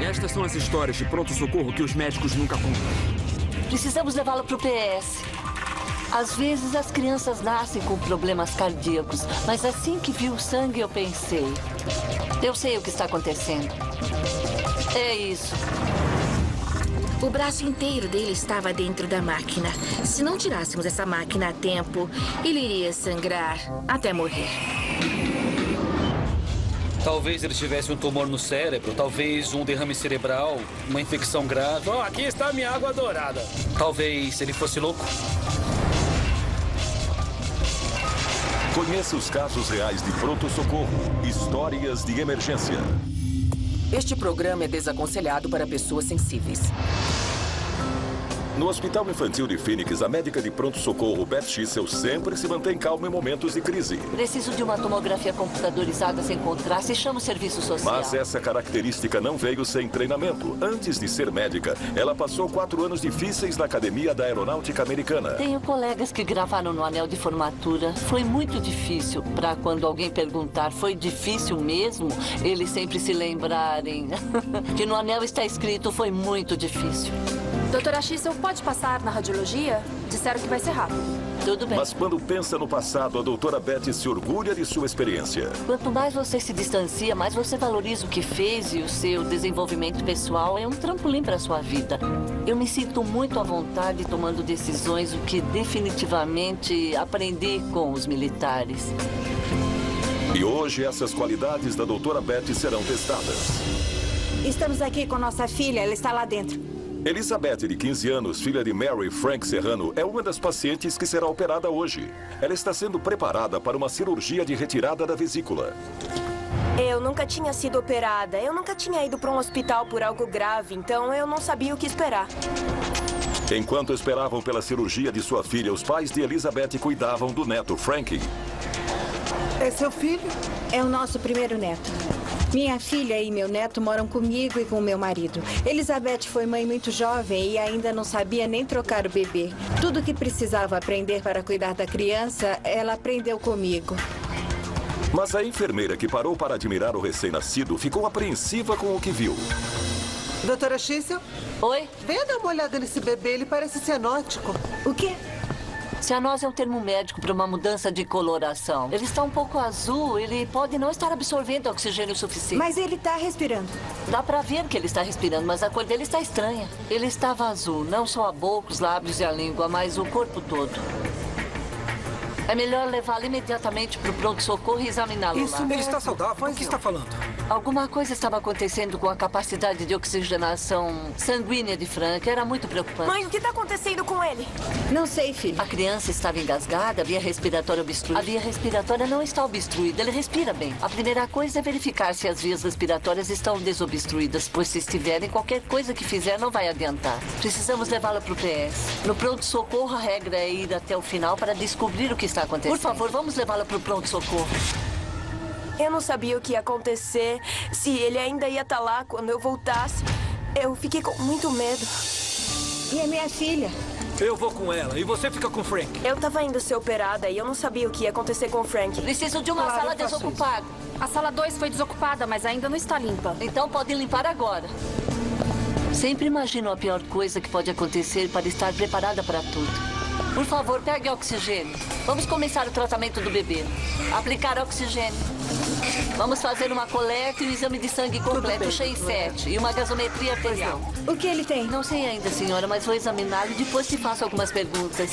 Estas são as histórias de pronto-socorro que os médicos nunca contam. Precisamos levá-lo para o PS. Às vezes as crianças nascem com problemas cardíacos, mas assim que vi o sangue eu pensei, eu sei o que está acontecendo. É isso. O braço inteiro dele estava dentro da máquina. Se não tirássemos essa máquina a tempo, ele iria sangrar até morrer. Talvez ele tivesse um tumor no cérebro, talvez um derrame cerebral, uma infecção grave. Oh, aqui está minha água dourada. Talvez ele fosse louco. Conheça os casos reais de pronto-socorro, histórias de emergência. Este programa é desaconselhado para pessoas sensíveis. No Hospital Infantil de Phoenix, a médica de pronto-socorro, Beth Schissel, sempre se mantém calma em momentos de crise. Preciso de uma tomografia computadorizada sem contraste e chamo o serviço social. Mas essa característica não veio sem treinamento. Antes de ser médica, ela passou 4 anos difíceis na Academia da Aeronáutica Americana. Tenho colegas que gravaram no anel de formatura. Foi muito difícil. Para quando alguém perguntar, foi difícil mesmo? Eles sempre se lembrarem que no anel está escrito, foi muito difícil. Doutora Schissel, pode passar na radiologia? Disseram que vai ser rápido. Tudo bem. Mas quando pensa no passado, a doutora Beth se orgulha de sua experiência. Quanto mais você se distancia, mais você valoriza o que fez e o seu desenvolvimento pessoal é um trampolim para a sua vida. Eu me sinto muito à vontade tomando decisões, o que definitivamente aprendi com os militares. E hoje essas qualidades da doutora Beth serão testadas. Estamos aqui com nossa filha, ela está lá dentro. Elizabeth, de 15 anos, filha de Mary Frank Serrano, é uma das pacientes que será operada hoje. Ela está sendo preparada para uma cirurgia de retirada da vesícula. Eu nunca tinha sido operada. Eu nunca tinha ido para um hospital por algo grave, então eu não sabia o que esperar. Enquanto esperavam pela cirurgia de sua filha, os pais de Elizabeth cuidavam do neto, Frankie. É seu filho? É o nosso primeiro neto. Minha filha e meu neto moram comigo e com meu marido. Elizabeth foi mãe muito jovem e ainda não sabia nem trocar o bebê. Tudo que precisava aprender para cuidar da criança, ela aprendeu comigo. Mas a enfermeira que parou para admirar o recém-nascido ficou apreensiva com o que viu. Doutora Schissel? Oi? Venha dar uma olhada nesse bebê, ele parece cianótico. O quê? Cianose é um termo médico para uma mudança de coloração. Ele está um pouco azul, ele pode não estar absorvendo oxigênio suficiente. Mas ele está respirando. Dá para ver que ele está respirando, mas a cor dele está estranha. Ele estava azul, não só a boca, os lábios e a língua, mas o corpo todo. É melhor levá-lo imediatamente para o pronto-socorro e examiná-lo lá. Ele está saudável? O que está falando? Alguma coisa estava acontecendo com a capacidade de oxigenação sanguínea de Frank. Era muito preocupante. Mãe, o que está acontecendo com ele? Não sei, filho. A criança estava engasgada, a via respiratória obstruída. A via respiratória não está obstruída, ele respira bem. A primeira coisa é verificar se as vias respiratórias estão desobstruídas, pois se estiverem, qualquer coisa que fizer não vai adiantar. Precisamos levá-la para o PS. No pronto-socorro, a regra é ir até o final para descobrir o que está acontecendo. Por favor, vamos levá-la para o pronto-socorro. Eu não sabia o que ia acontecer, se ele ainda ia estar lá quando eu voltasse. Eu fiquei com muito medo. E a minha filha? Eu vou com ela e você fica com o Frank. Eu estava indo ser operada e eu não sabia o que ia acontecer com o Frank. Preciso de uma sala desocupada. A sala 2 foi desocupada, mas ainda não está limpa. Então podem limpar agora. Sempre imagino a pior coisa que pode acontecer para estar preparada para tudo. Por favor, pegue oxigênio. Vamos começar o tratamento do bebê. Aplicar oxigênio. Vamos fazer uma coleta e um exame de sangue completo, XEI-7, e uma gasometria arterial. O que ele tem? Não sei ainda, senhora, mas vou examiná-lo e depois te faço algumas perguntas.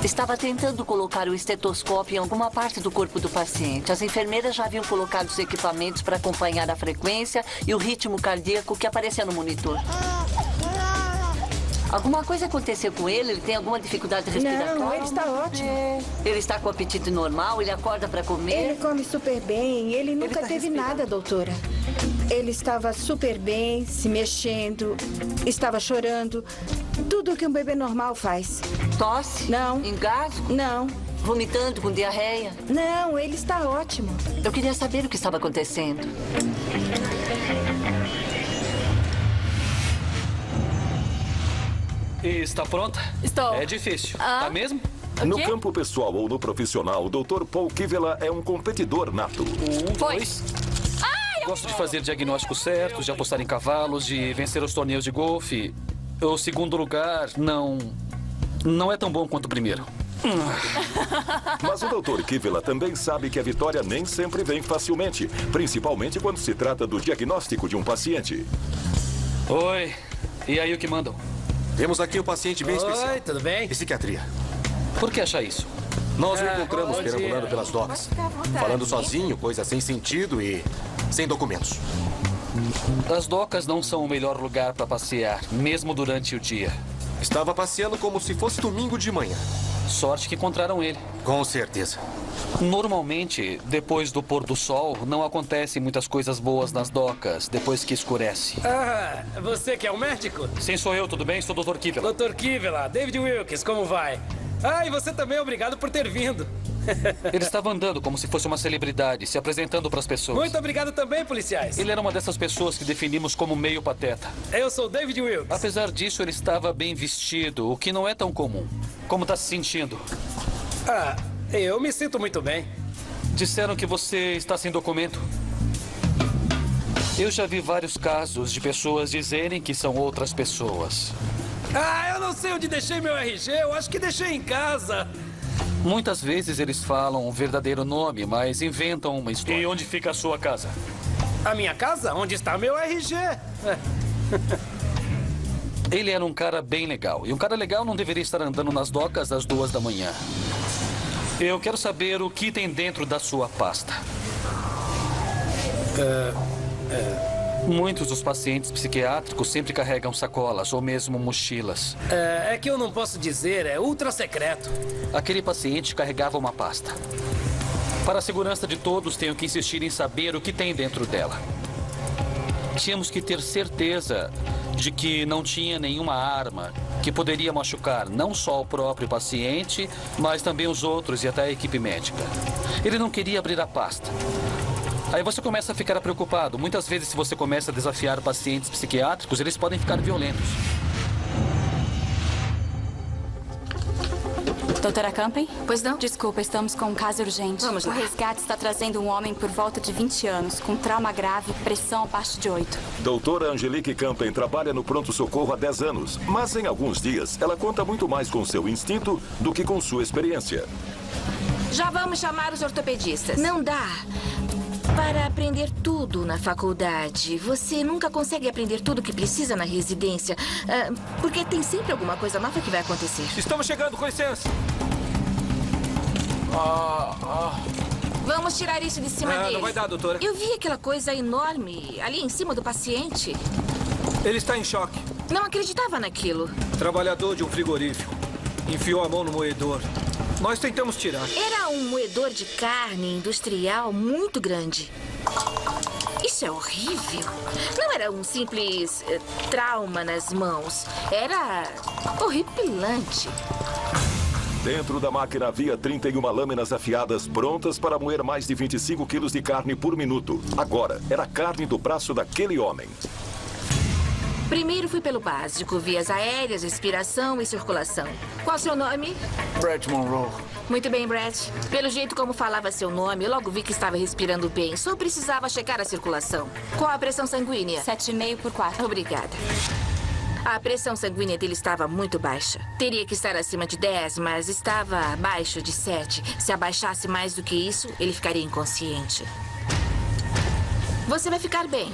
Estava tentando colocar o estetoscópio em alguma parte do corpo do paciente. As enfermeiras já haviam colocado os equipamentos para acompanhar a frequência e o ritmo cardíaco que aparecia no monitor. Alguma coisa aconteceu com ele? Ele tem alguma dificuldade respiratória? Não, ele está ótimo. Ele está com apetite normal? Ele acorda para comer? Ele come super bem. Ele nunca teve nada, doutora. Ele estava super bem, se mexendo, estava chorando. Tudo o que um bebê normal faz. Tosse? Não. Engasgo? Não. Vomitando com diarreia? Não, ele está ótimo. Eu queria saber o que estava acontecendo. E está pronta? Estou. É difícil. Tá mesmo? No campo pessoal ou no profissional, o Dr. Paul Kivela é um competidor nato. Foi. Ai, Gosto de fazer diagnósticos certos, de apostar em cavalos, de vencer os torneios de golfe. O segundo lugar não é tão bom quanto o primeiro. Mas o Dr. Kivela também sabe que a vitória nem sempre vem facilmente, principalmente quando se trata do diagnóstico de um paciente. Oi, e aí o que mandam? Temos aqui um paciente bem especial. Oi, tudo bem? Psiquiatria. Por que achar isso? Nós o encontramos perambulando pelas docas, falando sozinho, coisa sem sentido e sem documentos. As docas não são o melhor lugar para passear, mesmo durante o dia. Estava passeando como se fosse domingo de manhã. Sorte que encontraram ele. Com certeza. Normalmente, depois do pôr do sol, não acontecem muitas coisas boas nas docas, depois que escurece. Ah, você que é o médico? Sim, sou eu, tudo bem? Sou o Dr. Kivela. Dr. Kivela, David Wilkes, como vai? Ah, e você também, obrigado por ter vindo. Ele estava andando como se fosse uma celebridade, se apresentando para as pessoas. Muito obrigado também, policiais. Ele era uma dessas pessoas que definimos como meio pateta. Eu sou David Wilkes. Apesar disso, ele estava bem vestido, o que não é tão comum. Como está se sentindo? Ah, eu me sinto muito bem. Disseram que você está sem documento. Eu já vi vários casos de pessoas dizerem que são outras pessoas. Ah, eu não sei onde deixei meu RG, eu acho que deixei em casa. Muitas vezes eles falam o verdadeiro nome, mas inventam uma história. E onde fica a sua casa? A minha casa? Onde está meu RG? Ele era um cara bem legal. E um cara legal não deveria estar andando nas docas às 2 da manhã. Eu quero saber o que tem dentro da sua pasta. Muitos dos pacientes psiquiátricos sempre carregam sacolas ou mesmo mochilas. É que eu não posso dizer, é ultra secreto. Aquele paciente carregava uma pasta. Para a segurança de todos, tenho que insistir em saber o que tem dentro dela. Tínhamos que ter certeza de que não tinha nenhuma arma que poderia machucar não só o próprio paciente, mas também os outros e até a equipe médica. Ele não queria abrir a pasta. Aí você começa a ficar preocupado. Muitas vezes, se você começa a desafiar pacientes psiquiátricos, eles podem ficar violentos. Doutora Campen? Pois não? Desculpa, estamos com um caso urgente. Vamos lá. O resgate está trazendo um homem por volta de 20 anos, com trauma grave, pressão abaixo de 8. Doutora Angelique Campen trabalha no pronto-socorro há 10 anos, mas em alguns dias ela conta muito mais com seu instinto do que com sua experiência. Já vamos chamar os ortopedistas. Não dá para aprender tudo na faculdade. Você nunca consegue aprender tudo que precisa na residência, porque tem sempre alguma coisa nova que vai acontecer. Estamos chegando, com licença. Vamos tirar isso de cima dele. Não vai dar, doutora. Eu vi aquela coisa enorme ali em cima do paciente. Ele está em choque. Não acreditava naquilo. Trabalhador de um frigorífico. Enfiou a mão no moedor. Nós tentamos tirar. Era um moedor de carne industrial muito grande. Isso é horrível. Não era um simples trauma nas mãos. Era horripilante. Dentro da máquina havia 31 lâminas afiadas prontas para moer mais de 25 quilos de carne por minuto. Agora, era a carne do braço daquele homem. Primeiro fui pelo básico, vias aéreas, respiração e circulação. Qual o seu nome? Brett Monroe. Muito bem, Brett. Pelo jeito como falava seu nome, eu logo vi que estava respirando bem. Só precisava checar a circulação. Qual a pressão sanguínea? 7,5 por 4. Obrigada. A pressão sanguínea dele estava muito baixa. Teria que estar acima de 10, mas estava abaixo de 7. Se abaixasse mais do que isso, ele ficaria inconsciente. Você vai ficar bem.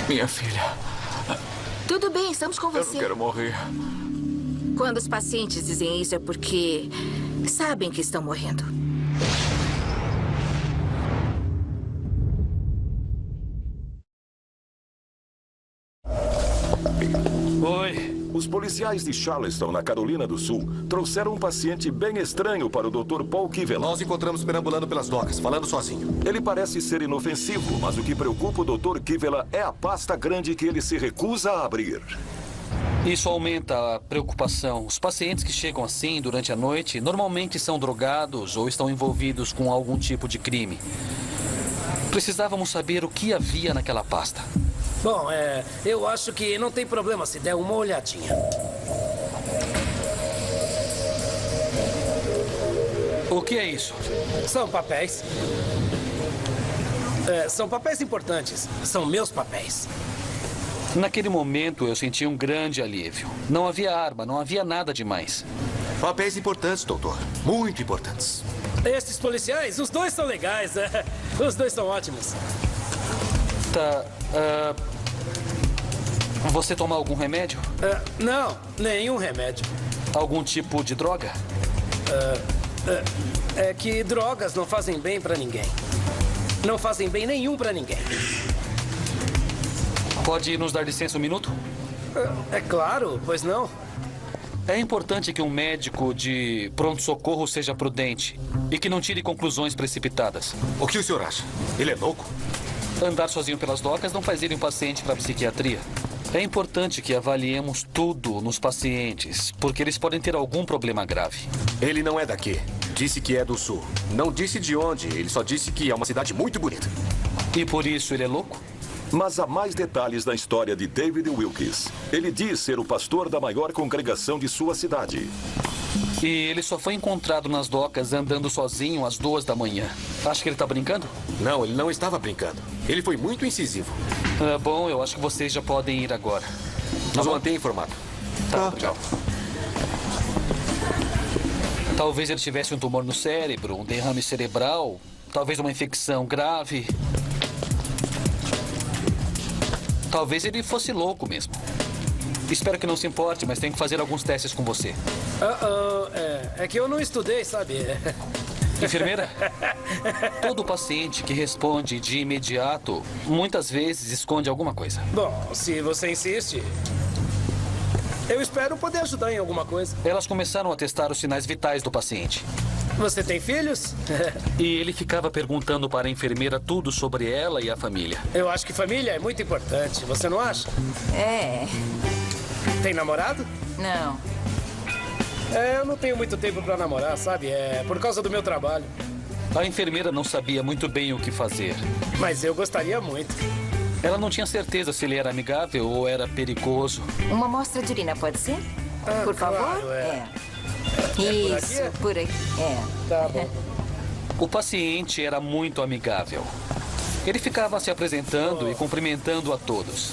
Minha filha. Tudo bem, estamos com você. Eu não quero morrer. Quando os pacientes dizem isso é porque sabem que estão morrendo. Oi. Os policiais de Charleston, na Carolina do Sul, trouxeram um paciente bem estranho para o Dr. Paul Kivela. Nós encontramos perambulando pelas docas, falando sozinho. Ele parece ser inofensivo, mas o que preocupa o Dr. Kivela é a pasta grande que ele se recusa a abrir. Isso aumenta a preocupação. Os pacientes que chegam assim durante a noite normalmente são drogados ou estão envolvidos com algum tipo de crime. Precisávamos saber o que havia naquela pasta. Bom, eu acho que não tem problema se der uma olhadinha. O que é isso? São papéis. São papéis importantes. São meus papéis. Naquele momento, eu senti um grande alívio. Não havia arma, não havia nada demais. Papéis importantes, doutor. Muito importantes. Esses policiais, os dois são legais. Os dois são ótimos. Tá. Você toma algum remédio? Não, nenhum remédio. Algum tipo de droga? É que drogas não fazem bem pra ninguém. Não fazem bem nenhum pra ninguém. Pode nos dar licença um minuto? É claro, pois não. É importante que um médico de pronto-socorro seja prudente e que não tire conclusões precipitadas. O que o senhor acha? Ele é louco? Andar sozinho pelas docas não faz ele um paciente para psiquiatria. É importante que avaliemos tudo nos pacientes, porque eles podem ter algum problema grave. Ele não é daqui. Disse que é do sul. Não disse de onde. Ele só disse que é uma cidade muito bonita. E por isso ele é louco? Mas há mais detalhes na história de David Wilkes. Ele diz ser o pastor da maior congregação de sua cidade. E ele só foi encontrado nas docas andando sozinho às 2 da manhã. Acha que ele está brincando? Não, ele não estava brincando. Ele foi muito incisivo. Bom, eu acho que vocês já podem ir agora. Nos mantenha informado. Tá, tchau. Talvez ele tivesse um tumor no cérebro, um derrame cerebral, talvez uma infecção grave. Talvez ele fosse louco mesmo. Espero que não se importe, mas tenho que fazer alguns testes com você. É que eu não estudei, sabe? Enfermeira? Todo paciente que responde de imediato, muitas vezes esconde alguma coisa. Bom, se você insiste, eu espero poder ajudar em alguma coisa. Elas começaram a testar os sinais vitais do paciente. Você tem filhos? E ele ficava perguntando para a enfermeira tudo sobre ela e a família. Eu acho que família é muito importante, você não acha? É. Tem namorado? Não. Eu não tenho muito tempo para namorar, sabe? É por causa do meu trabalho. A enfermeira não sabia muito bem o que fazer. Mas eu gostaria muito. Ela não tinha certeza se ele era amigável ou era perigoso. Uma amostra de urina, pode ser? Por favor? Claro, Isso, por aqui. Tá bom. O paciente era muito amigável. Ele ficava se apresentando e cumprimentando a todos.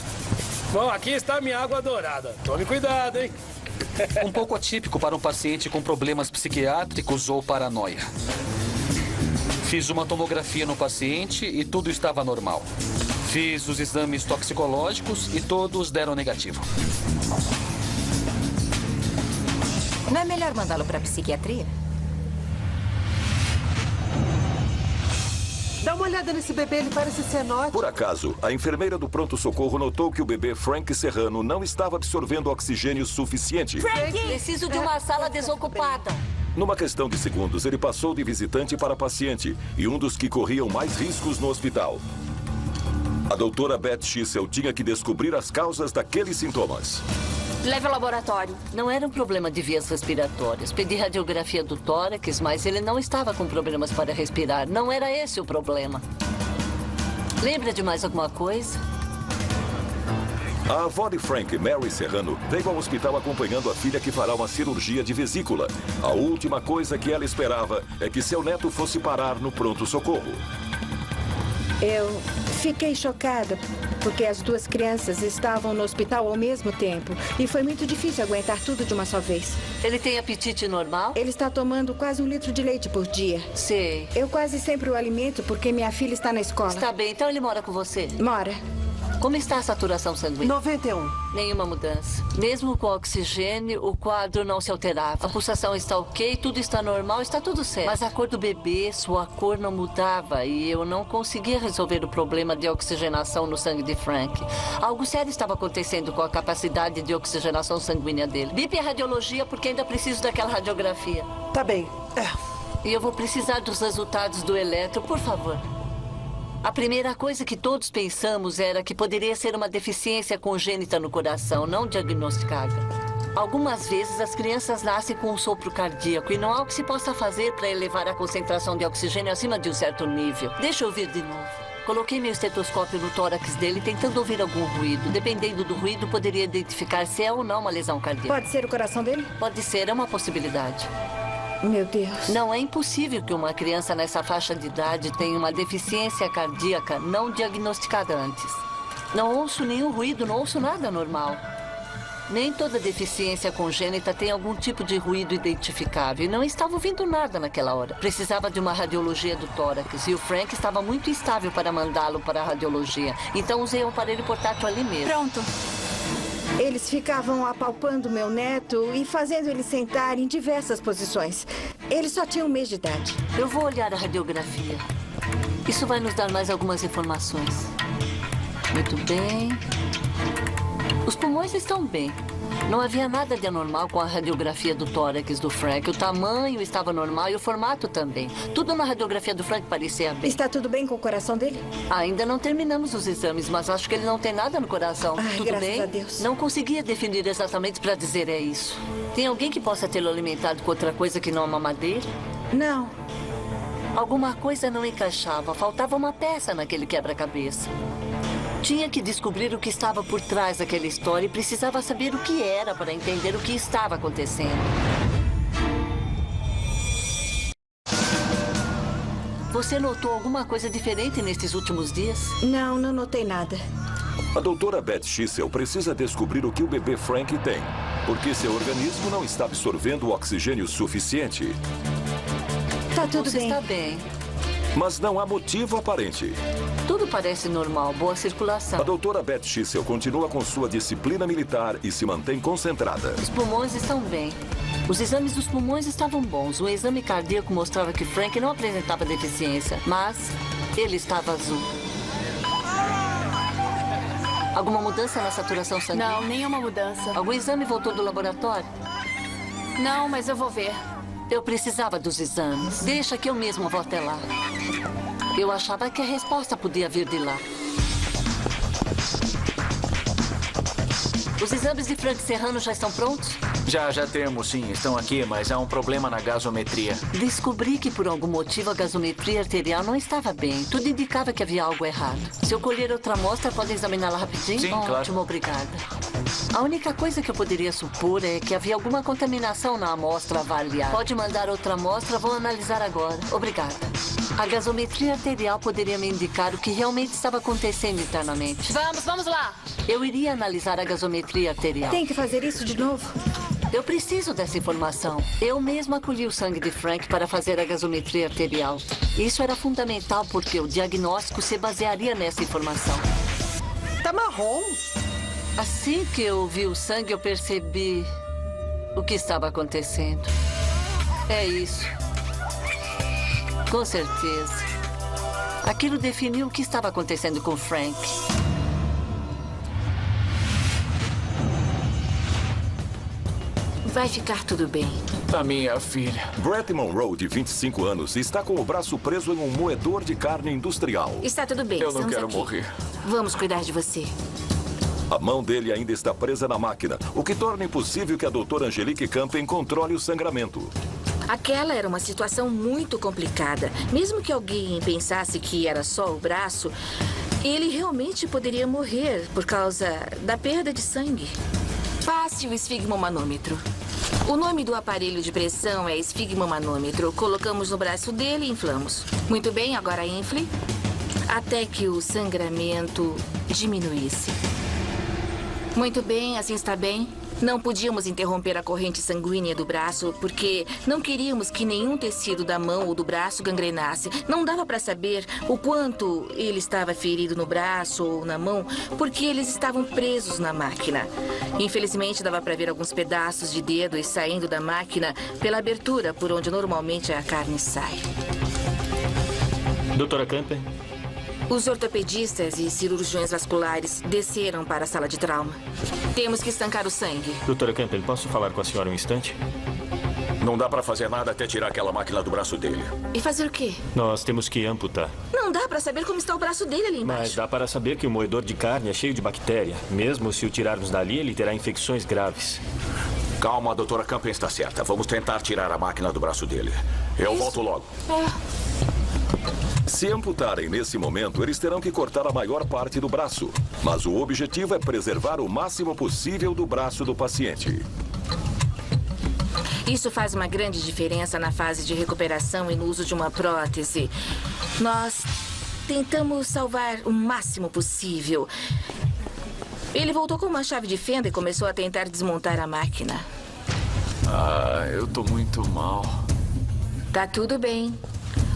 Bom, aqui está minha água dourada. Tome cuidado, hein? Um pouco atípico para um paciente com problemas psiquiátricos ou paranoia. Fiz uma tomografia no paciente e tudo estava normal. Fiz os exames toxicológicos e todos deram negativo. Não é melhor mandá-lo para a psiquiatria? Dá uma olhada nesse bebê, ele parece cianótico. Por acaso, a enfermeira do pronto-socorro notou que o bebê Frank Serrano não estava absorvendo oxigênio suficiente. Frank! Preciso de uma sala desocupada. Numa questão de segundos, ele passou de visitante para paciente e um dos que corriam mais riscos no hospital. A doutora Beth Schissel tinha que descobrir as causas daqueles sintomas. Leve ao laboratório. Não era um problema de vias respiratórias. Pedi radiografia do tórax, mas ele não estava com problemas para respirar. Não era esse o problema. Lembra de mais alguma coisa? A avó de Frank, Mary Serrano, veio ao hospital acompanhando a filha que fará uma cirurgia de vesícula. A última coisa que ela esperava é que seu neto fosse parar no pronto-socorro. Eu fiquei chocada, porque as duas crianças estavam no hospital ao mesmo tempo. E foi muito difícil aguentar tudo de uma só vez. Ele tem apetite normal? Ele está tomando quase 1 litro de leite por dia. Sei. Eu quase sempre o alimento porque minha filha está na escola. Está bem, então ele mora com você? Mora. Como está a saturação sanguínea? 91. Nenhuma mudança. Mesmo com oxigênio, o quadro não se alterava. A pulsação está ok, tudo está normal, está tudo certo. Mas a cor do bebê, sua cor não mudava e eu não conseguia resolver o problema de oxigenação no sangue de Frank. Algo sério estava acontecendo com a capacidade de oxigenação sanguínea dele. Bipe a radiologia porque ainda preciso daquela radiografia. Tá bem. E eu vou precisar dos resultados do eletro, por favor. A primeira coisa que todos pensamos era que poderia ser uma deficiência congênita no coração, não diagnosticada. Algumas vezes as crianças nascem com um sopro cardíaco e não há o que se possa fazer para elevar a concentração de oxigênio acima de um certo nível. Deixa eu ouvir de novo. Coloquei meu estetoscópio no tórax dele tentando ouvir algum ruído. Dependendo do ruído, poderia identificar se é ou não uma lesão cardíaca. Pode ser o coração dele? Pode ser, é uma possibilidade. Meu Deus. Não é impossível que uma criança nessa faixa de idade tenha uma deficiência cardíaca não diagnosticada antes. Não ouço nenhum ruído, não ouço nada normal. Nem toda deficiência congênita tem algum tipo de ruído identificável. E não estava ouvindo nada naquela hora. Precisava de uma radiologia do tórax. E o Frank estava muito instável para mandá-lo para a radiologia. Então usei o aparelho portátil ali mesmo. Pronto. Eles ficavam apalpando meu neto e fazendo ele sentar em diversas posições. Ele só tinha 1 mês de idade. Eu vou olhar a radiografia. Isso vai nos dar mais algumas informações. Muito bem. Os pulmões estão bem. Não havia nada de anormal com a radiografia do tórax do Frank. O tamanho estava normal e o formato também. Tudo na radiografia do Frank parecia bem. Está tudo bem com o coração dele? Ainda não terminamos os exames, mas acho que ele não tem nada no coração. Ai, tudo graças bem? a Deus. Não conseguia definir exatamente para dizer é isso. Tem alguém que possa tê-lo alimentado com outra coisa que não a mamadeira? Não. Alguma coisa não encaixava. Faltava uma peça naquele quebra-cabeça. Tinha que descobrir o que estava por trás daquela história e precisava saber o que era para entender o que estava acontecendo. Você notou alguma coisa diferente nestes últimos dias? Não, não notei nada. A doutora Beth Schissel precisa descobrir o que o bebê Frank tem, porque seu organismo não está absorvendo o oxigênio suficiente. Tá tudo Você bem. está bem. Mas não há motivo aparente. Tudo parece normal, boa circulação. A doutora Beth Schissel continua com sua disciplina militar e se mantém concentrada. Os pulmões estão bem. Os exames dos pulmões estavam bons. O exame cardíaco mostrava que Frank não apresentava deficiência, mas ele estava azul. Alguma mudança na saturação sanguínea? Não, nenhuma mudança. Algum exame voltou do laboratório? Não, mas eu vou ver. Eu precisava dos exames. Deixa que eu mesmo vou até lá. Eu achava que a resposta podia vir de lá. Os exames de Frank Serrano já estão prontos? Já temos, sim. Estão aqui, mas há um problema na gasometria. Descobri que por algum motivo a gasometria arterial não estava bem. Tudo indicava que havia algo errado. Se eu colher outra amostra, podem examiná-la rapidinho? Sim, Ótimo, claro. obrigada. A única coisa que eu poderia supor é que havia alguma contaminação na amostra avaliada. Pode mandar outra amostra, vou analisar agora. Obrigada. A gasometria arterial poderia me indicar o que realmente estava acontecendo internamente. Vamos lá. Eu iria analisar a gasometria arterial. Tem que fazer isso de novo? Eu preciso dessa informação. Eu mesma colhi o sangue de Frank para fazer a gasometria arterial. Isso era fundamental porque o diagnóstico se basearia nessa informação. Tá marrom. Assim que eu vi o sangue, eu percebi o que estava acontecendo. É isso. Com certeza. Aquilo definiu o que estava acontecendo com Frank. Vai ficar tudo bem. A minha filha. Brett Monroe, de 25 anos, está com o braço preso em um moedor de carne industrial. Está tudo bem, Eu não estamos quero aqui. morrer. Vamos cuidar de você. A mão dele ainda está presa na máquina, o que torna impossível que a doutora Angelique Campen controle o sangramento. Aquela era uma situação muito complicada. Mesmo que alguém pensasse que era só o braço, ele realmente poderia morrer por causa da perda de sangue. Passe o esfigmomanômetro. O nome do aparelho de pressão é esfigmomanômetro. Colocamos no braço dele e inflamos. Muito bem, agora infle. Até que o sangramento diminuísse. Muito bem, assim está bem. Não podíamos interromper a corrente sanguínea do braço porque não queríamos que nenhum tecido da mão ou do braço gangrenasse. Não dava para saber o quanto ele estava ferido no braço ou na mão porque eles estavam presos na máquina. Infelizmente, dava para ver alguns pedaços de dedos saindo da máquina pela abertura por onde normalmente a carne sai. Doutora Campen? Os ortopedistas e cirurgiões vasculares desceram para a sala de trauma. Temos que estancar o sangue. Doutora Campen, posso falar com a senhora um instante? Não dá para fazer nada até tirar aquela máquina do braço dele. E fazer o quê? Nós temos que amputar. Não dá para saber como está o braço dele ali embaixo. Mas dá para saber que o moedor de carne é cheio de bactéria. Mesmo se o tirarmos dali, ele terá infecções graves. Calma, a doutora Campen está certa. Vamos tentar tirar a máquina do braço dele. Eu volto logo. Se amputarem nesse momento, eles terão que cortar a maior parte do braço. Mas o objetivo é preservar o máximo possível do braço do paciente. Isso faz uma grande diferença na fase de recuperação e no uso de uma prótese. Nós tentamos salvar o máximo possível. Ele voltou com uma chave de fenda e começou a tentar desmontar a máquina. Ah, eu tô muito mal. Tá tudo bem.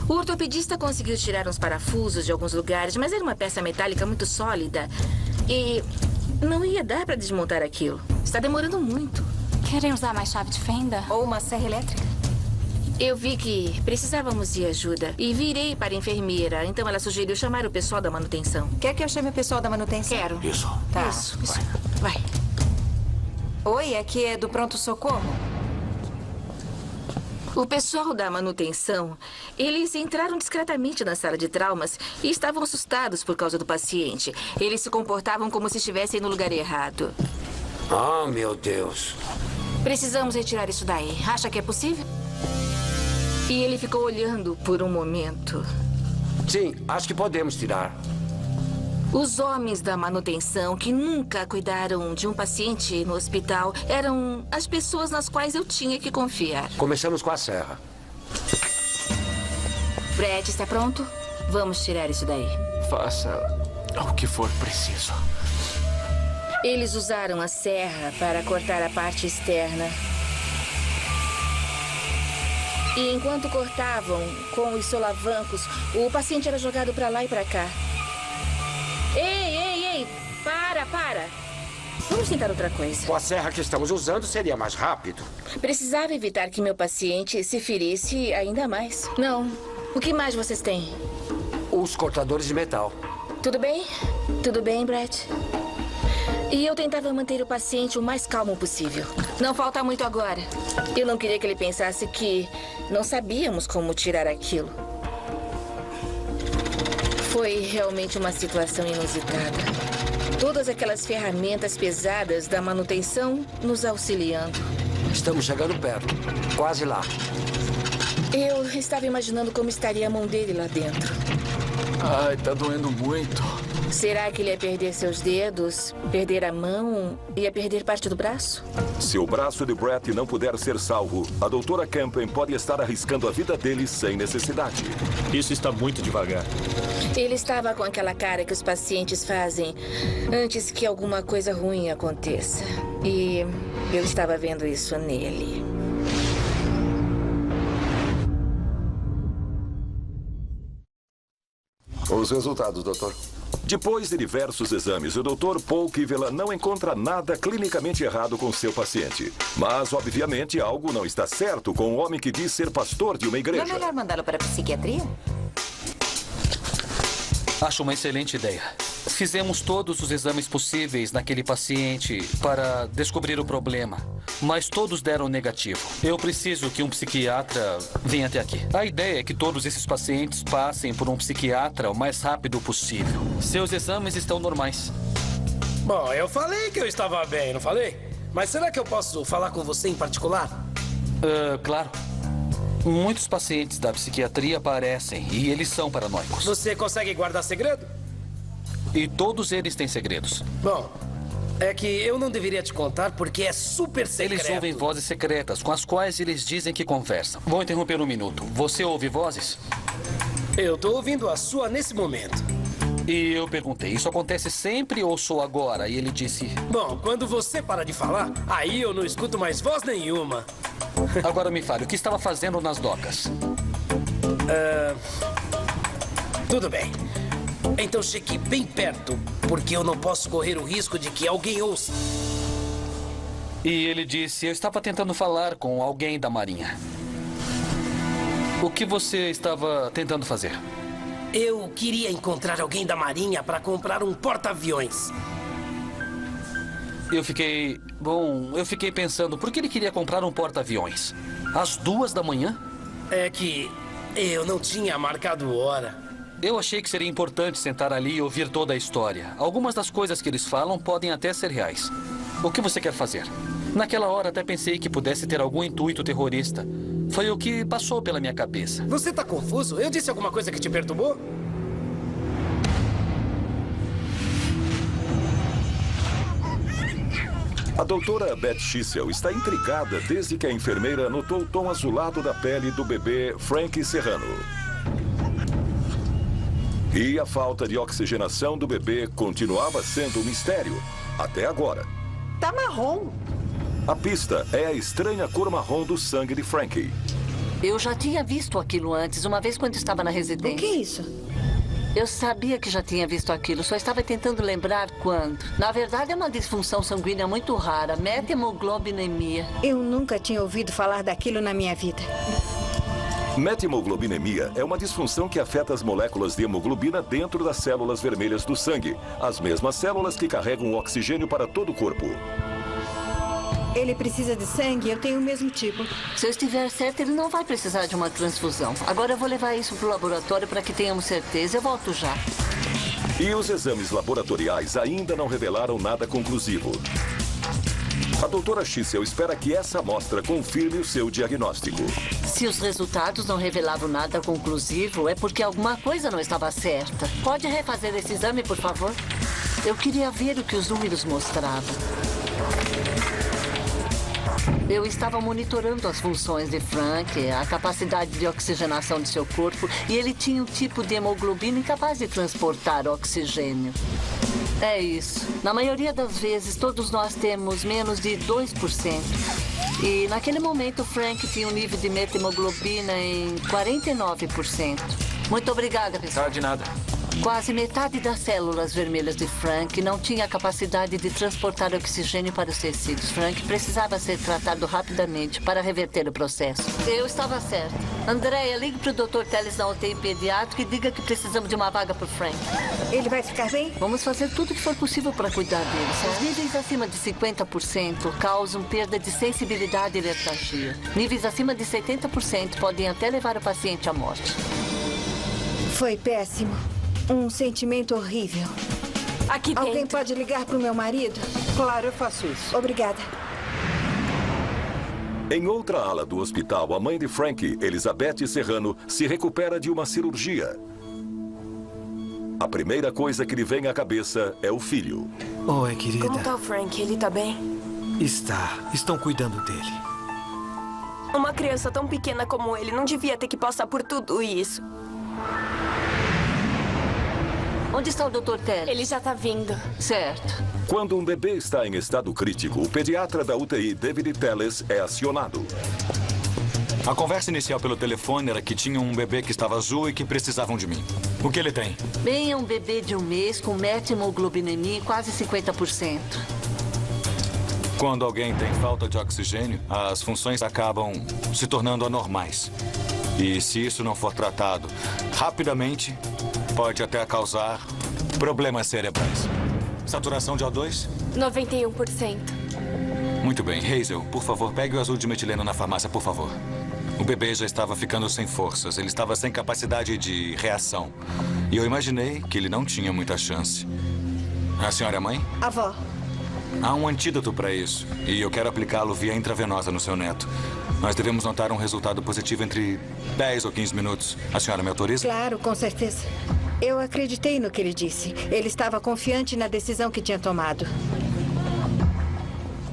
O ortopedista conseguiu tirar uns parafusos de alguns lugares, mas era uma peça metálica muito sólida. E não ia dar para desmontar aquilo. Está demorando muito. Querem usar mais chave de fenda? Ou uma serra elétrica? Eu vi que precisávamos de ajuda e virei para a enfermeira. Então ela sugeriu chamar o pessoal da manutenção. Quer que eu chame o pessoal da manutenção? Quero. Isso. Tá. Isso. Vai. Oi, aqui é do pronto-socorro? O pessoal da manutenção, eles entraram discretamente na sala de traumas e estavam assustados por causa do paciente. Eles se comportavam como se estivessem no lugar errado. Oh, meu Deus. Precisamos retirar isso daí. Acha que é possível? E ele ficou olhando por um momento. Sim, acho que podemos tirar. Os homens da manutenção que nunca cuidaram de um paciente no hospital eram as pessoas nas quais eu tinha que confiar. Começamos com a serra. Brett, está pronto? Vamos tirar isso daí. Faça o que for preciso. Eles usaram a serra para cortar a parte externa. E enquanto cortavam com os solavancos, o paciente era jogado para lá e para cá. Ei, para. Vamos tentar outra coisa. Com a serra que estamos usando, seria mais rápido. Precisava evitar que meu paciente se ferisse ainda mais. Não. O que mais vocês têm? Os cortadores de metal. Tudo bem? Tudo bem, Brett? E eu tentava manter o paciente o mais calmo possível. Não falta muito agora. Eu não queria que ele pensasse que não sabíamos como tirar aquilo. Foi realmente uma situação inusitada. Todas aquelas ferramentas pesadas da manutenção nos auxiliando. Estamos chegando perto. Quase lá. Eu estava imaginando como estaria a mão dele lá dentro. Ai, tá doendo muito. Será que ele ia perder seus dedos, perder a mão, ia perder parte do braço? Se o braço de Brett não puder ser salvo, a doutora Campen pode estar arriscando a vida dele sem necessidade. Isso está muito devagar. Ele estava com aquela cara que os pacientes fazem antes que alguma coisa ruim aconteça. E eu estava vendo isso nele. Os resultados, doutor. Depois de diversos exames, o Dr. Paul Kivela não encontra nada clinicamente errado com seu paciente. Mas, obviamente, algo não está certo com o homem que diz ser pastor de uma igreja. Não é melhor mandá-lo para a psiquiatria? Acho uma excelente ideia. Fizemos todos os exames possíveis naquele paciente para descobrir o problema, mas todos deram negativo. Eu preciso que um psiquiatra venha até aqui. A ideia é que todos esses pacientes passem por um psiquiatra o mais rápido possível. Seus exames estão normais. Bom, eu falei que eu estava bem, não falei? Mas será que eu posso falar com você em particular? Claro. Muitos pacientes da psiquiatria aparecem e eles são paranoicos. Você consegue guardar segredo? E todos eles têm segredos. Bom, é que eu não deveria te contar porque é super secreto. Eles ouvem vozes secretas com as quais eles dizem que conversam. Vou interromper um minuto. Você ouve vozes? Eu tô ouvindo a sua nesse momento. E eu perguntei, isso acontece sempre ou só agora? E ele disse... Bom, quando você para de falar, aí eu não escuto mais voz nenhuma. Agora me fale, o que estava fazendo nas docas? Tudo bem. Então chegue bem perto, porque eu não posso correr o risco de que alguém ouça. E ele disse, eu estava tentando falar com alguém da Marinha. O que você estava tentando fazer? Eu queria encontrar alguém da Marinha para comprar um porta-aviões. Eu fiquei pensando, por que ele queria comprar um porta-aviões? Às 2 da manhã? É que eu não tinha marcado hora. Eu achei que seria importante sentar ali e ouvir toda a história. Algumas das coisas que eles falam podem até ser reais. O que você quer fazer? Naquela hora até pensei que pudesse ter algum intuito terrorista. Foi o que passou pela minha cabeça. Você tá confuso? Eu disse alguma coisa que te perturbou? A doutora Beth Schissel está intrigada desde que a enfermeira notou o tom azulado da pele do bebê Frank Serrano. E a falta de oxigenação do bebê continuava sendo um mistério, até agora. Tá marrom. A pista é a estranha cor marrom do sangue de Frank. Eu já tinha visto aquilo antes, uma vez quando estava na residência. O que é isso? Eu sabia que já tinha visto aquilo, só estava tentando lembrar quando. Na verdade, é uma disfunção sanguínea muito rara, metemoglobinemia. Eu nunca tinha ouvido falar daquilo na minha vida. Metemoglobinemia é uma disfunção que afeta as moléculas de hemoglobina dentro das células vermelhas do sangue, as mesmas células que carregam o oxigênio para todo o corpo. Ele precisa de sangue, eu tenho o mesmo tipo. Se eu estiver certo, ele não vai precisar de uma transfusão. Agora eu vou levar isso para o laboratório para que tenhamos certeza. Eu volto já. E os exames laboratoriais ainda não revelaram nada conclusivo. A doutora Schissel espera que essa amostra confirme o seu diagnóstico. Se os resultados não revelavam nada conclusivo, é porque alguma coisa não estava certa. Pode refazer esse exame, por favor? Eu queria ver o que os números mostravam. Eu estava monitorando as funções de Frank, a capacidade de oxigenação de seu corpo, e ele tinha um tipo de hemoglobina incapaz de transportar oxigênio. É isso. Na maioria das vezes, todos nós temos menos de 2%. E naquele momento, Frank tinha um nível de metemoglobina em 49%. Muito obrigada, pessoal. De nada. Quase metade das células vermelhas de Frank não tinha a capacidade de transportar oxigênio para os tecidos. Frank precisava ser tratado rapidamente para reverter o processo. Eu estava certa. Andréia, ligue para o Dr. Telles na UTI pediátrica e diga que precisamos de uma vaga para o Frank. Ele vai ficar bem? Vamos fazer tudo o que for possível para cuidar dele. Os níveis acima de 50% causam perda de sensibilidade e letargia. Níveis acima de 70% podem até levar o paciente à morte. Foi péssimo. Um sentimento horrível. Aqui dentro. Alguém pode ligar para o meu marido? Claro, eu faço isso. Obrigada. Em outra ala do hospital, a mãe de Frank, Elizabeth Serrano, se recupera de uma cirurgia. A primeira coisa que lhe vem à cabeça é o filho. Oi, querida. Como tá o Frank? Ele tá bem? Estão cuidando dele. Uma criança tão pequena como ele não devia ter que passar por tudo isso. Onde está o Dr. Telles? Ele já tá vindo. Certo. Quando um bebê está em estado crítico, o pediatra da UTI, David Telles, é acionado. A conversa inicial pelo telefone era que tinha um bebê que estava azul e que precisavam de mim. O que ele tem? Bem, é um bebê de 1 mês com metemoglobinemia em quase 50%. Quando alguém tem falta de oxigênio, as funções acabam se tornando anormais. E se isso não for tratado rapidamente, pode até causar problemas cerebrais. Saturação de O2? 91%. Muito bem. Hazel, por favor, pegue o azul de metileno na farmácia, por favor. O bebê já estava ficando sem forças. Ele estava sem capacidade de reação. E eu imaginei que ele não tinha muita chance. A senhora é mãe? Avó. Há um antídoto para isso. E eu quero aplicá-lo via intravenosa no seu neto. Nós devemos notar um resultado positivo entre 10 ou 15 minutos. A senhora me autoriza? Claro, com certeza. Eu acreditei no que ele disse. Ele estava confiante na decisão que tinha tomado.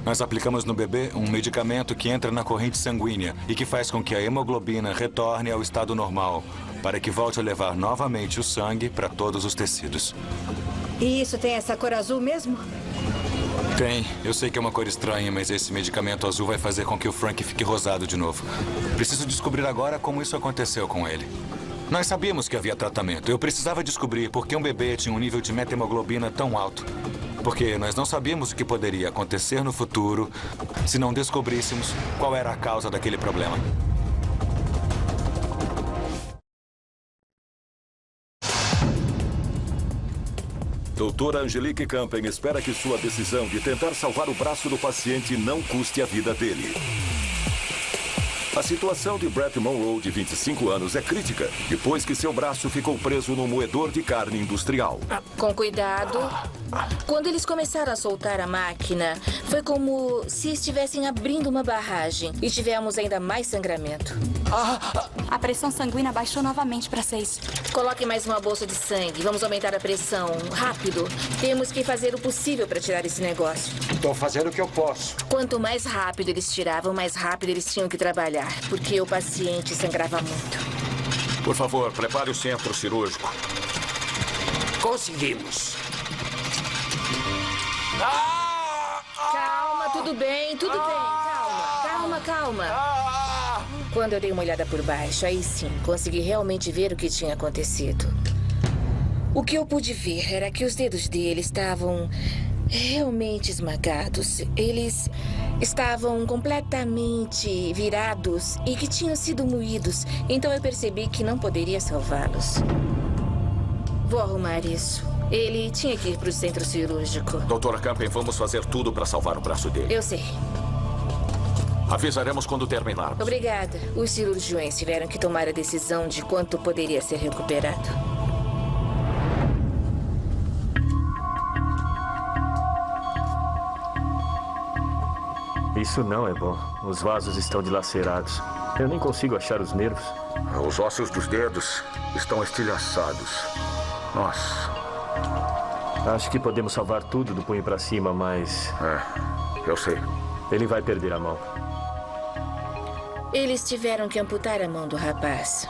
Nós aplicamos no bebê um medicamento que entra na corrente sanguínea e que faz com que a hemoglobina retorne ao estado normal, para que volte a levar novamente o sangue para todos os tecidos. E isso tem essa cor azul mesmo? Tem. Eu sei que é uma cor estranha, mas esse medicamento azul vai fazer com que o Frank fique rosado de novo. Preciso descobrir agora como isso aconteceu com ele. Nós sabíamos que havia tratamento. Eu precisava descobrir por que um bebê tinha um nível de metemoglobina tão alto. Porque nós não sabíamos o que poderia acontecer no futuro se não descobríssemos qual era a causa daquele problema. Doutora Angelique Campen espera que sua decisão de tentar salvar o braço do paciente não custe a vida dele. A situação de Brett Monroe, de 25 anos, é crítica, depois que seu braço ficou preso num moedor de carne industrial. Com cuidado. Quando eles começaram a soltar a máquina, foi como se estivessem abrindo uma barragem e tivemos ainda mais sangramento. A pressão sanguínea baixou novamente para 6. Coloque mais uma bolsa de sangue. Vamos aumentar a pressão. Rápido. Temos que fazer o possível para tirar esse negócio. Estou fazendo o que eu posso. Quanto mais rápido eles tiravam, mais rápido eles tinham que trabalhar, porque o paciente sangrava muito. Por favor, prepare o centro cirúrgico. Conseguimos. Calma, tudo bem, tudo bem. Calma. Quando eu dei uma olhada por baixo, aí sim, consegui realmente ver o que tinha acontecido. O que eu pude ver era que os dedos dele estavam realmente esmagados. Eles estavam completamente virados e que tinham sido moídos. Então eu percebi que não poderia salvá-los. Vou arrumar isso. Ele tinha que ir para o centro cirúrgico. Doutora Campen, vamos fazer tudo para salvar o braço dele. Eu sei. Avisaremos quando terminarmos. Obrigada. Os cirurgiões tiveram que tomar a decisão de quanto poderia ser recuperado. Isso não é bom. Os vasos estão dilacerados. Eu nem consigo achar os nervos. Os ossos dos dedos estão estilhaçados. Nossa. Acho que podemos salvar tudo do punho pra cima, mas... eu sei. Ele vai perder a mão. Eles tiveram que amputar a mão do rapaz.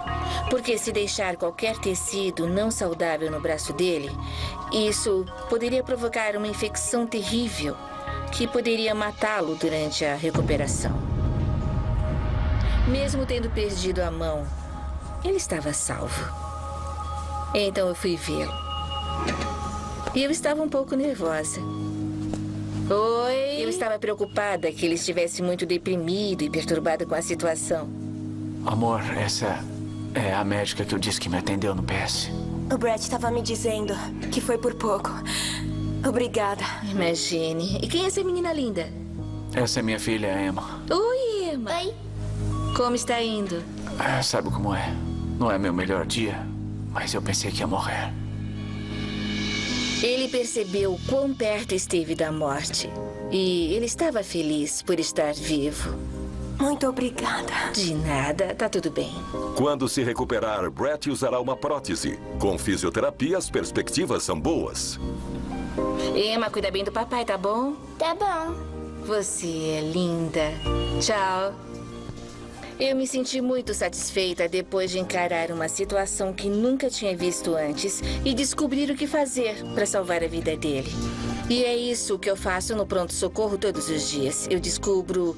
Porque se deixar qualquer tecido não saudável no braço dele, isso poderia provocar uma infecção terrível que poderia matá-lo durante a recuperação. Mesmo tendo perdido a mão, ele estava salvo. Então eu fui vê-lo. E eu estava um pouco nervosa. Oi? Eu estava preocupada que ele estivesse muito deprimido e perturbado com a situação. Amor, essa é a médica que eu disse que me atendeu no PS. O Brett estava me dizendo que foi por pouco. Obrigada. Imagine. E quem é essa menina linda? Essa é minha filha, Emma. Oi, Emma. Oi. Como está indo? Sabe como é? Não é meu melhor dia, mas eu pensei que ia morrer. Ele percebeu quão perto esteve da morte. E ele estava feliz por estar vivo. Muito obrigada. De nada, tá tudo bem. Quando se recuperar, Brett usará uma prótese. Com fisioterapia, as perspectivas são boas. Emma, cuida bem do papai, tá bom? Tá bom. Você é linda. Tchau. Eu me senti muito satisfeita depois de encarar uma situação que nunca tinha visto antes e descobrir o que fazer para salvar a vida dele. E é isso que eu faço no pronto-socorro todos os dias. Eu descubro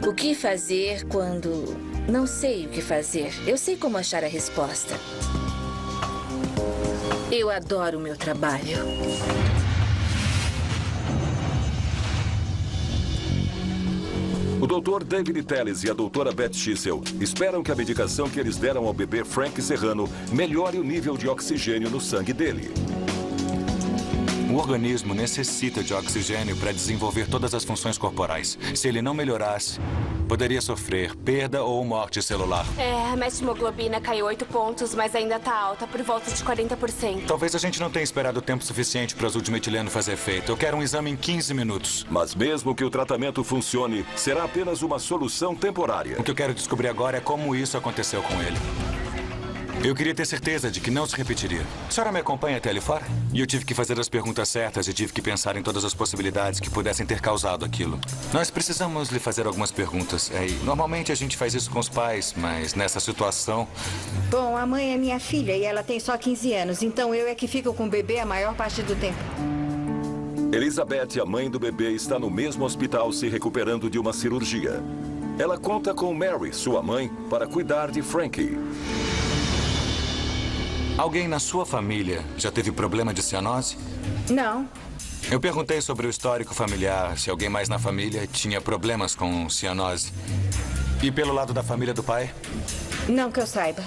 o que fazer quando não sei o que fazer. Eu sei como achar a resposta. Eu adoro o meu trabalho. O Dr. David Telles e a doutora Beth Schissel esperam que a medicação que eles deram ao bebê Frank Serrano melhore o nível de oxigênio no sangue dele. O organismo necessita de oxigênio para desenvolver todas as funções corporais. Se ele não melhorasse, poderia sofrer perda ou morte celular. A methemoglobina caiu 8 pontos, mas ainda tá alta, por volta de 40%. Talvez a gente não tenha esperado tempo suficiente para o azuldimetileno fazer efeito. Eu quero um exame em 15 minutos. Mas mesmo que o tratamento funcione, será apenas uma solução temporária. O que eu quero descobrir agora é como isso aconteceu com ele. Eu queria ter certeza de que não se repetiria. A senhora me acompanha até ali fora? E eu tive que fazer as perguntas certas e tive que pensar em todas as possibilidades que pudessem ter causado aquilo. Nós precisamos lhe fazer algumas perguntas. Normalmente a gente faz isso com os pais, mas nessa situação... Bom, a mãe é minha filha e ela tem só 15 anos, então eu é que fico com o bebê a maior parte do tempo. Elizabeth, a mãe do bebê, está no mesmo hospital se recuperando de uma cirurgia. Ela conta com Mary, sua mãe, para cuidar de Frankie. Alguém na sua família já teve problema de cianose? Não. Eu perguntei sobre o histórico familiar, se alguém mais na família tinha problemas com cianose. E pelo lado da família do pai? Não que eu saiba.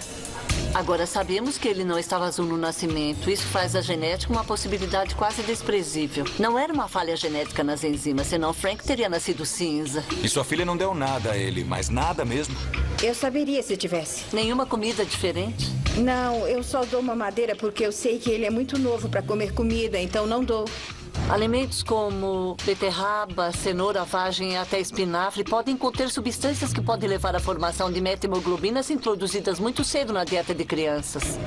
Agora sabemos que ele não estava azul no nascimento. Isso faz da genética uma possibilidade quase desprezível. Não era uma falha genética nas enzimas, senão Frank teria nascido cinza. E sua filha não deu nada a ele, mas nada mesmo? Eu saberia se tivesse. Nenhuma comida diferente? Não, eu só dou mamadeira porque eu sei que ele é muito novo para comer comida, então não dou. Alimentos como beterraba, cenoura, vagem e até espinafre podem conter substâncias que podem levar à formação de methemoglobina introduzida muito cedo na dieta de crianças.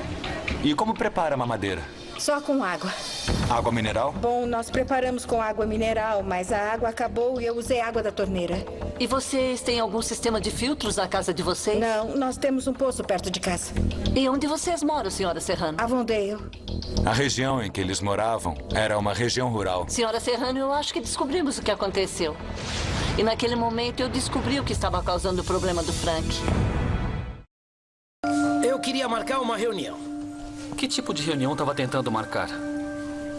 E como prepara a mamadeira? Só com água. Água mineral? Bom, nós preparamos com água mineral, mas a água acabou e eu usei água da torneira. E vocês têm algum sistema de filtros na casa de vocês? Não, nós temos um poço perto de casa. E onde vocês moram, senhora Serrano? Avondale. A região em que eles moravam era uma região rural. Senhora Serrano, eu acho que descobrimos o que aconteceu. E naquele momento eu descobri o que estava causando o problema do Frank. Eu queria marcar uma reunião. Que tipo de reunião estava tentando marcar?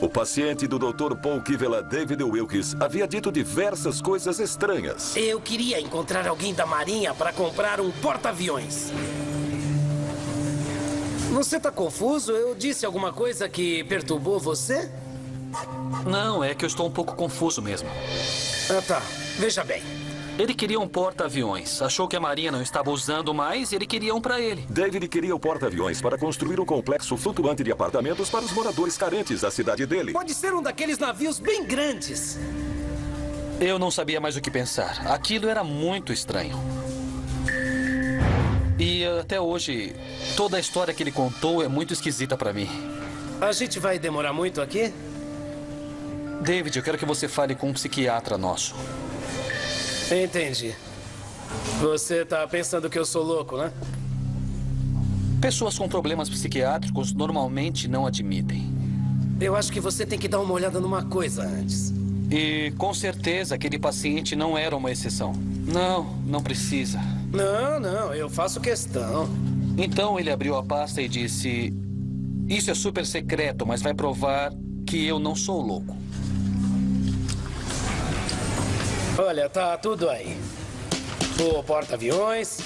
O paciente do Dr. Paul Kivela, David Wilkes, havia dito diversas coisas estranhas. Eu queria encontrar alguém da Marinha para comprar um porta-aviões. Você tá confuso? Eu disse alguma coisa que perturbou você? Não, é que eu estou um pouco confuso mesmo. Ah, tá. Veja bem. Ele queria um porta-aviões. Achou que a Marinha não estava usando mais e ele queria um para ele. David queria o porta-aviões para construir um complexo flutuante de apartamentos para os moradores carentes da cidade dele. Pode ser um daqueles navios bem grandes. Eu não sabia mais o que pensar. Aquilo era muito estranho. E até hoje, toda a história que ele contou é muito esquisita para mim. A gente vai demorar muito aqui? David, eu quero que você fale com um psiquiatra nosso. Entendi. Você tá pensando que eu sou louco, né? Pessoas com problemas psiquiátricos normalmente não admitem. Eu acho que você tem que dar uma olhada numa coisa antes. E com certeza aquele paciente não era uma exceção. Não precisa. Não, eu faço questão. Então ele abriu a pasta e disse: isso é super secreto, mas vai provar que eu não sou louco. Olha, tá tudo aí. O porta-aviões,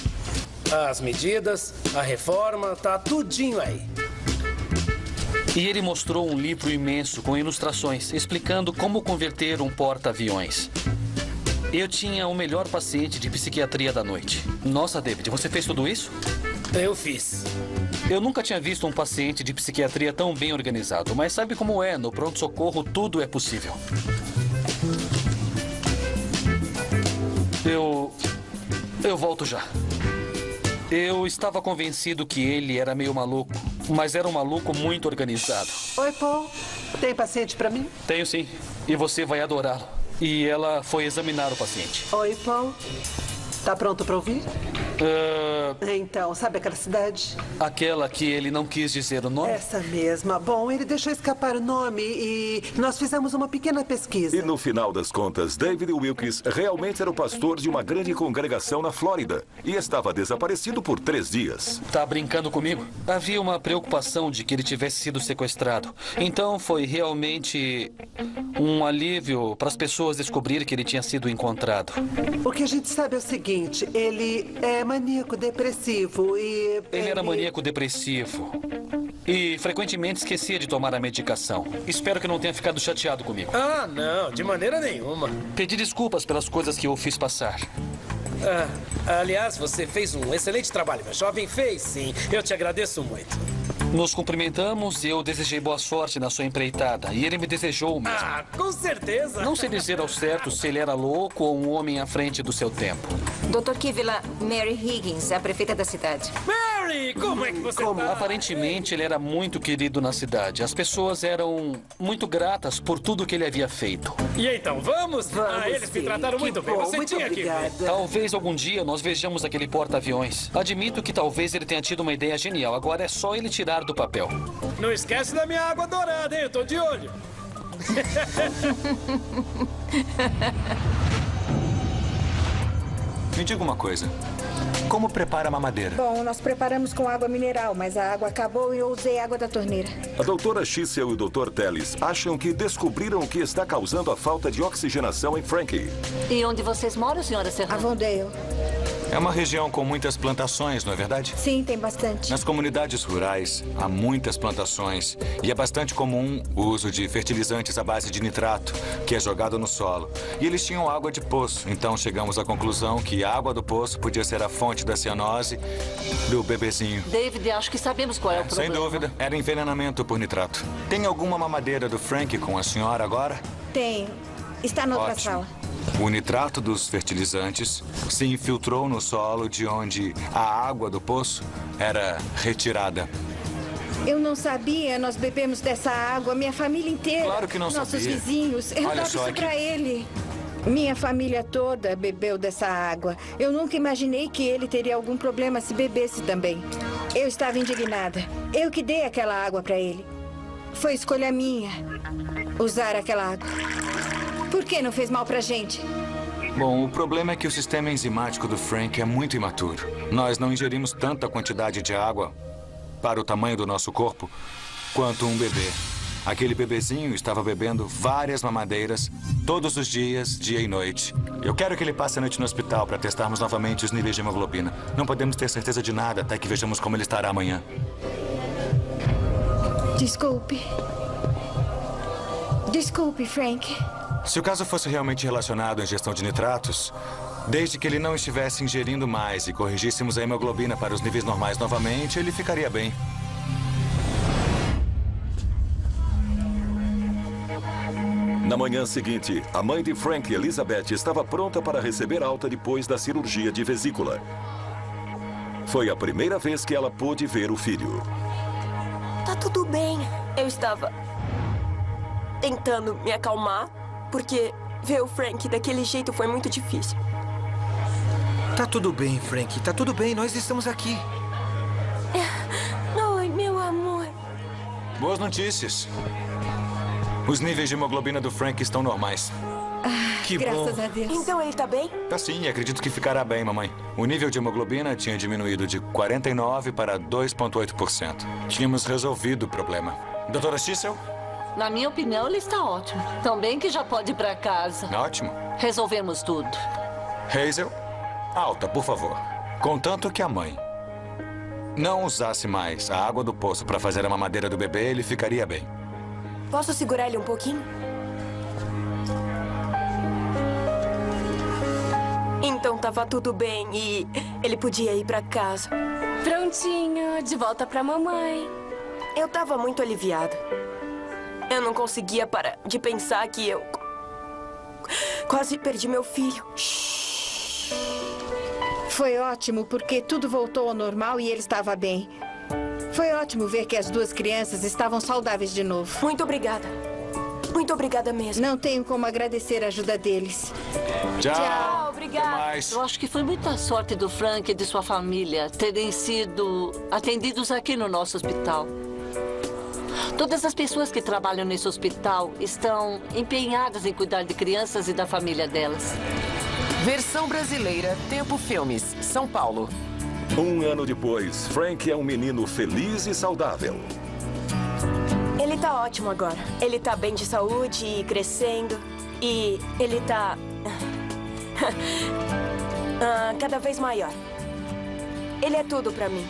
as medidas, a reforma, tá tudinho aí. E ele mostrou um livro imenso com ilustrações, explicando como converter um porta-aviões. Eu tinha o melhor paciente de psiquiatria da noite. Nossa, David, você fez tudo isso? Eu fiz. Eu nunca tinha visto um paciente de psiquiatria tão bem organizado, mas sabe como é, no pronto-socorro tudo é possível. Eu volto já. Eu estava convencido que ele era meio maluco, mas era um maluco muito organizado. Oi, Paul. Tem paciente para mim? Tenho sim. E você vai adorá-lo. E ela foi examinar o paciente. Oi, Paul. Tá pronto para ouvir? Então, sabe aquela cidade? Aquela que ele não quis dizer o nome? Essa mesma. Bom, ele deixou escapar o nome e nós fizemos uma pequena pesquisa. E no final das contas, David Wilkes realmente era o pastor de uma grande congregação na Flórida e estava desaparecido por 3 dias. Tá brincando comigo? Havia uma preocupação de que ele tivesse sido sequestrado. Então foi realmente um alívio para as pessoas descobrir que ele tinha sido encontrado. O que a gente sabe é o seguinte, ele é maníaco depressivo e... Ele era maníaco depressivo. E frequentemente esquecia de tomar a medicação. Espero que não tenha ficado chateado comigo. Ah, não, de maneira nenhuma. Pedi desculpas pelas coisas que eu fiz passar. Aliás, você fez um excelente trabalho, meu jovem. Fez, sim. Eu te agradeço muito. Nos cumprimentamos e eu desejei boa sorte na sua empreitada. E ele me desejou o mesmo. Ah, com certeza. Não sei dizer ao certo se ele era louco ou um homem à frente do seu tempo. Dr. Kivela, Mary Higgins, a prefeita da cidade. Mary, como é que você tá? Aparentemente, ele era muito querido na cidade. As pessoas eram muito gratas por tudo que ele havia feito. E então, vamos? Eles me trataram muito bem. Você muito tinha obrigada. que ver. Talvez algum dia nós vejamos aquele porta-aviões. Admito que talvez ele tenha tido uma ideia genial. Agora é só ele tirar do papel. Não esquece da minha água dourada, hein? Eu tô de olho. Me diga uma coisa. Como prepara a mamadeira? Bom, nós preparamos com água mineral, mas a água acabou e eu usei água da torneira. A doutora Schissel e o Dr. Tellis acham que descobriram o que está causando a falta de oxigenação em Frankie. E onde vocês moram, senhora Serrano? Avondale. É uma região com muitas plantações, não é verdade? Sim, tem bastante. Nas comunidades rurais, há muitas plantações e é bastante comum o uso de fertilizantes à base de nitrato, que é jogado no solo. E eles tinham água de poço, então chegamos à conclusão que a água do poço podia ser a fonte da cianose do bebezinho. David, acho que sabemos qual é o problema. Sem dúvida, era envenenamento por nitrato. Tem alguma mamadeira do Frank com a senhora agora? Tem. Está na outra Ótimo. sala. O nitrato dos fertilizantes se infiltrou no solo de onde a água do poço era retirada. Eu não sabia, nós bebemos dessa água, minha família inteira. Claro que não nossos sabia. Vizinhos. Eu Olha dava só, isso pra ele. Minha família toda bebeu dessa água. Eu nunca imaginei que ele teria algum problema se bebesse também. Eu estava indignada. Eu que dei aquela água pra ele. Foi escolha minha usar aquela água. Por que não fez mal pra gente? Bom, o problema é que o sistema enzimático do Frank é muito imaturo. Nós não ingerimos tanta quantidade de água para o tamanho do nosso corpo quanto um bebê. Aquele bebezinho estava bebendo várias mamadeiras todos os dias, dia e noite. Eu quero que ele passe a noite no hospital para testarmos novamente os níveis de hemoglobina. Não podemos ter certeza de nada até que vejamos como ele estará amanhã. Desculpe. Desculpe, Frank. Se o caso fosse realmente relacionado à ingestão de nitratos, desde que ele não estivesse ingerindo mais e corrigíssemos a hemoglobina para os níveis normais novamente, ele ficaria bem. Na manhã seguinte, a mãe de Frank, Elizabeth, estava pronta para receber alta depois da cirurgia de vesícula. Foi a primeira vez que ela pôde ver o filho. Tá tudo bem. Eu estava tentando me acalmar, porque ver o Frank daquele jeito foi muito difícil. Tá tudo bem, Frank. Tá tudo bem. Nós estamos aqui. Oi, meu amor. Boas notícias. Os níveis de hemoglobina do Frank estão normais. Que graças bom. A Deus. Então ele tá bem? Tá sim, acredito que ficará bem, mamãe. O nível de hemoglobina tinha diminuído de 49% para 2,8%. Tínhamos resolvido o problema. Doutora Schissel? Na minha opinião, ele está ótimo. Tão bem que já pode ir pra casa. Ótimo. Resolvemos tudo. Hazel, alta, por favor. Contanto que a mãe não usasse mais a água do poço para fazer a mamadeira do bebê, ele ficaria bem. Posso segurar ele um pouquinho? Então tava tudo bem e ele podia ir pra casa. Prontinho, de volta pra mamãe. Eu tava muito aliviada. Eu não conseguia parar de pensar que eu quase perdi meu filho. Foi ótimo porque tudo voltou ao normal e ele estava bem. Foi ótimo ver que as duas crianças estavam saudáveis de novo. Muito obrigada. Muito obrigada mesmo. Não tenho como agradecer a ajuda deles. Tchau. Obrigada. Eu acho que foi muita sorte do Frank e de sua família terem sido atendidos aqui no nosso hospital. Todas as pessoas que trabalham nesse hospital estão empenhadas em cuidar de crianças e da família delas. Versão brasileira, Tempo Filmes, São Paulo. Um ano depois, Frank é um menino feliz e saudável. Ele tá ótimo agora. Ele tá bem de saúde e crescendo. E ele tá cada vez maior. Ele é tudo pra mim.